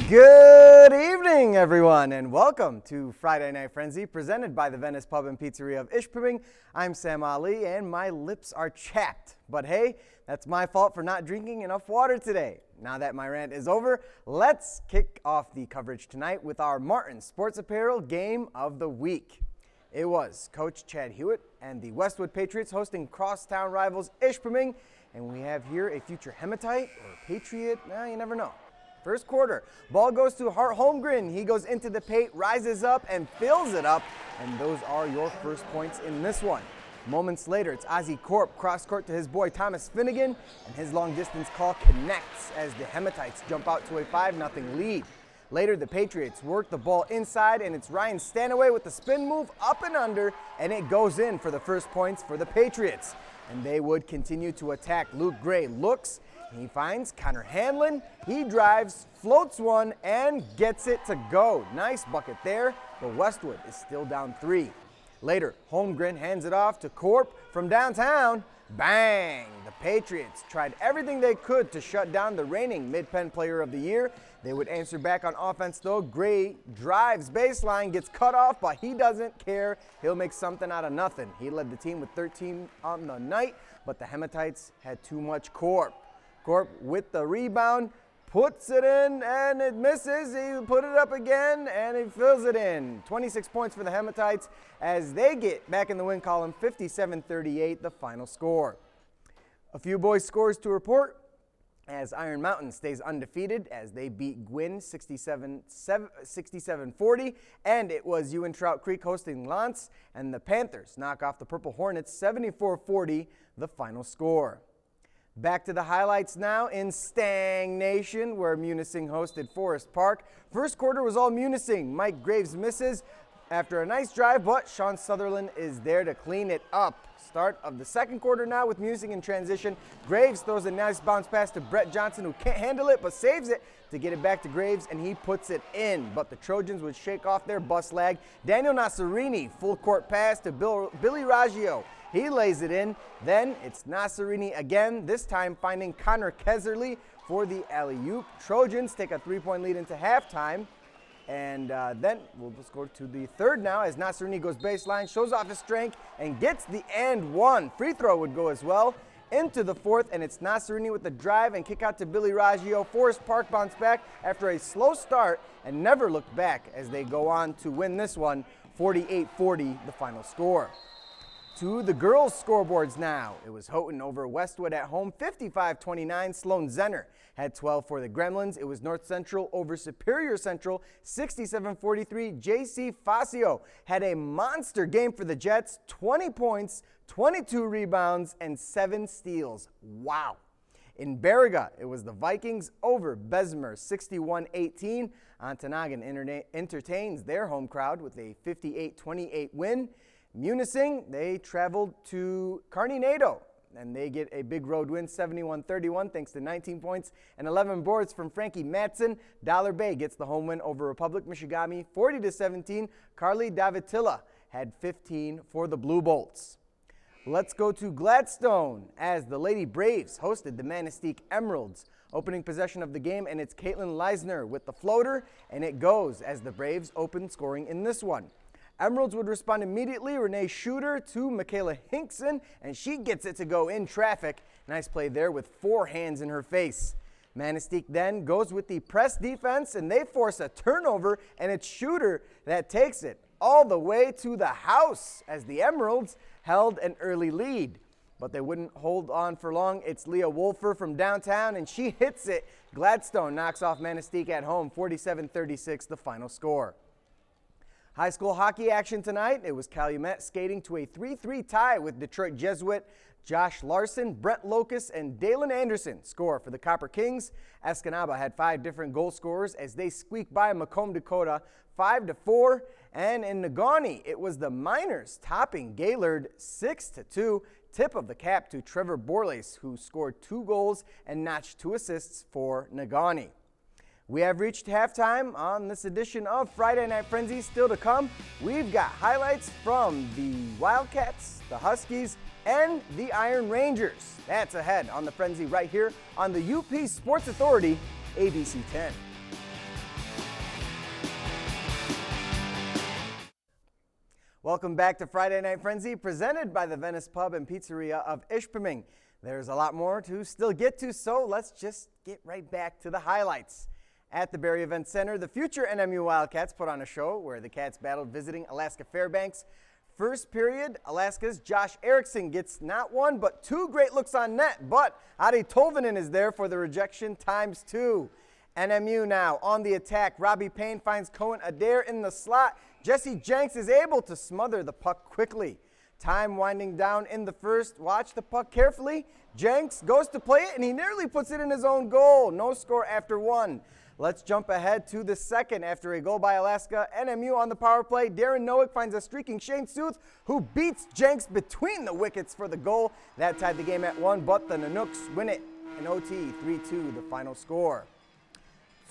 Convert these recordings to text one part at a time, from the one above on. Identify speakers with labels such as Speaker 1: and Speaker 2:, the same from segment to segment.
Speaker 1: Good evening, everyone, and welcome to Friday Night Frenzy, presented by the Venice Pub and Pizzeria of Ishpeming. I'm Sam Ali, and my lips are chapped. But hey, that's my fault for not drinking enough water today. Now that my rant is over, let's kick off the coverage tonight with our Martin Sports Apparel Game of the Week. It was Coach Chad Hewitt and the Westwood Patriots hosting crosstown rivals Ishpeming, and we have here a future Hematite or Patriot, you never know. First quarter, ball goes to Hart Holmgren. He goes into the paint, rises up, and fills it up. And those are your first points in this one. Moments later, it's Ozzie Corp cross court to his boy Thomas Finnegan, and his long distance call connects as the Hematites jump out to a 5-0 lead. Later, the Patriots work the ball inside, and it's Ryan Stanaway with the spin move up and under, and it goes in for the first points for the Patriots. And they would continue to attack. Luke Gray looks. He finds Connor Hanlon. He drives, floats one, and gets it to go. Nice bucket there, but Westwood is still down 3. Later, Holmgren hands it off to Corp from downtown. Bang! The Patriots tried everything they could to shut down the reigning Mid-Penn Player of the Year. They would answer back on offense, though. Gray drives baseline, gets cut off, but he doesn't care. He'll make something out of nothing. He led the team with 13 on the night, but the Hematites had too much Corp. Corp with the rebound, puts it in, and it misses. He put it up again, and he fills it in. 26 points for the Hematites as they get back in the win column, 57-38, the final score. A few boys scores to report as Iron Mountain stays undefeated as they beat Gwynn 67-40, and it was Ewan Trout Creek hosting Lance, and the Panthers knock off the Purple Hornets 74-40, the final score. Back to the highlights now in Stang Nation, where Munising hosted Forest Park. First quarter was all Munising. Mike Graves misses after a nice drive, but Sean Sutherland is there to clean it up. Start of the second quarter now with Munising in transition. Graves throws a nice bounce pass to Brett Johnson, who can't handle it, but saves it to get it back to Graves, and he puts it in. But the Trojans would shake off their bus lag. Daniel Nasserini, full court pass to Billy Raggio. He lays it in. Then it's Nasserini again, this time finding Connor Keserly for the alley-oop. Trojans take a 3-point lead into halftime. And then we'll just go to the third now as Nasserini goes baseline, shows off his strength, and gets the and one. Free throw would go as well. Into the fourth, and it's Nasserini with the drive and kick out to Billy Raggio. Forest Park bounced back after a slow start and never looked back as they go on to win this one, 48-40, the final score. To the girls' scoreboards now. It was Houghton over Westwood at home, 55-29. Sloan Zenner had 12 for the Gremlins. It was North Central over Superior Central, 67-43. J.C. Fascio had a monster game for the Jets, 20 points, 22 rebounds, and 7 steals. Wow. In Baraga, it was the Vikings over Bessemer, 61-18. Ontonagon entertains their home crowd with a 58-28 win. Munising, they traveled to Carney-Nadeau, and they get a big road win, 71-31, thanks to 19 points and 11 boards from Frankie Matson. Dollar Bay gets the home win over Republic Michigami, 40-17. Carly Davitilla had 15 for the Blue Bolts. Let's go to Gladstone as the Lady Braves hosted the Manistee Emeralds. Opening possession of the game, and it's Caitlin Leisner with the floater, and it goes as the Braves open scoring in this one. Emeralds would respond immediately. Renee Shooter to Michaela Hinkson, and she gets it to go in traffic. Nice play there with 4 hands in her face. Manistee then goes with the press defense, and they force a turnover, and it's Shooter that takes it all the way to the house as the Emeralds held an early lead. But they wouldn't hold on for long. It's Leah Wolfer from downtown, and she hits it. Gladstone knocks off Manistee at home, 47-36, the final score. High school hockey action tonight. It was Calumet skating to a 3-3 tie with Detroit Jesuit. Josh Larson, Brent Locust, and Dalen Anderson score for the Copper Kings. Escanaba had 5 different goal scorers as they squeaked by Macomb, Dakota, 5-4. And in Negaunee, it was the Miners topping Gaylord 6-2. Tip of the cap to Trevor Borlace, who scored 2 goals and notched 2 assists for Negaunee. We have reached halftime on this edition of Friday Night Frenzy. Still to come, we've got highlights from the Wildcats, the Huskies, and the Iron Rangers. That's ahead on the Frenzy right here on the UP Sports Authority, ABC 10. Welcome back to Friday Night Frenzy, presented by the Venice Pub and Pizzeria of Ishpeming. There's a lot more to still get to, so let's just get right back to the highlights. At the Berry Event Center, the future NMU Wildcats put on a show where the Cats battled visiting Alaska Fairbanks. First period, Alaska's Josh Erickson gets not one, but two great looks on net, but Adi Tolvanen is there for the rejection ×2. NMU now on the attack. Robbie Payne finds Cohen Adair in the slot. Jesse Jenks is able to smother the puck quickly. Time winding down in the first. Watch the puck carefully. Jenks goes to play it, and he nearly puts it in his own goal. No score after one. Let's jump ahead to the second. After a goal by Alaska, NMU on the power play. Darren Nowick finds a streaking Shane Sooth, who beats Jenks between the wickets for the goal. That tied the game at 1, but the Nanooks win it in OT, 3-2, the final score.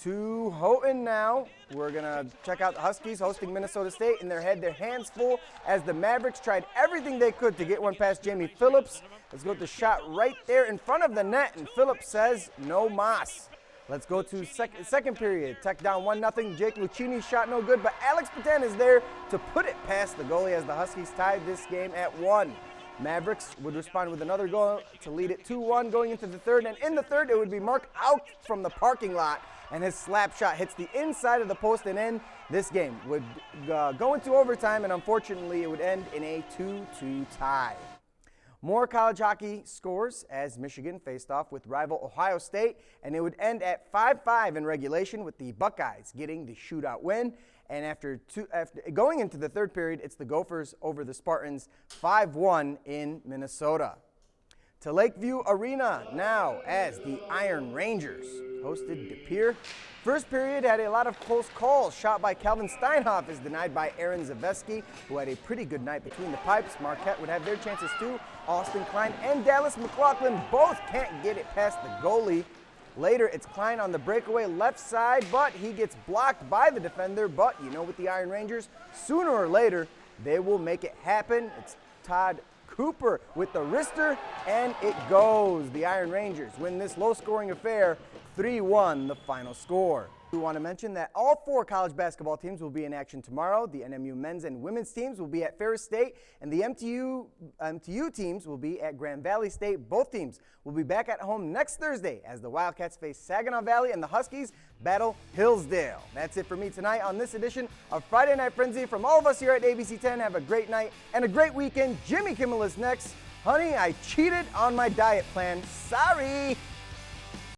Speaker 1: To Houghton now. We're going to check out the Huskies hosting Minnesota State, and they had their hands full as the Mavericks tried everything they could to get one past Jamie Phillips. Let's go to the shot right there in front of the net, and Phillips says no mas. Let's go to second period. Tech down 1-0. Jake Lucchini's shot no good, but Alex Patan is there to put it past the goalie as the Huskies tied this game at 1. Mavericks would respond with another goal to lead it 2-1 going into the third, and in the third it would be Mark out from the parking lot, and his slap shot hits the inside of the post and in. This game would go into overtime, and unfortunately it would end in a 2-2 tie. More college hockey scores as Michigan faced off with rival Ohio State, and it would end at 5-5 in regulation with the Buckeyes getting the shootout win. And after going into the third period, it's the Gophers over the Spartans 5-1 in Minnesota. To Lakeview Arena now as the Iron Rangers hosted De Pere. First period had a lot of close calls. Shot by Calvin Steinhoff is denied by Aaron Zaveski, who had a pretty good night between the pipes. Marquette would have their chances too. Austin Klein and Dallas McLaughlin both can't get it past the goalie. Later, it's Klein on the breakaway left side, but he gets blocked by the defender. But you know, with the Iron Rangers, sooner or later, they will make it happen. It's Todd Cooper with the wrister, and it goes. The Iron Rangers win this low-scoring affair 3-1, the final score. We want to mention that all 4 college basketball teams will be in action tomorrow. The NMU men's and women's teams will be at Ferris State, and the MTU teams will be at Grand Valley State. Both teams will be back at home next Thursday as the Wildcats face Saginaw Valley and the Huskies battle Hillsdale. That's it for me tonight on this edition of Friday Night Frenzy. From all of us here at ABC 10, have a great night and a great weekend. Jimmy Kimmel is next. Honey, I cheated on my diet plan. Sorry.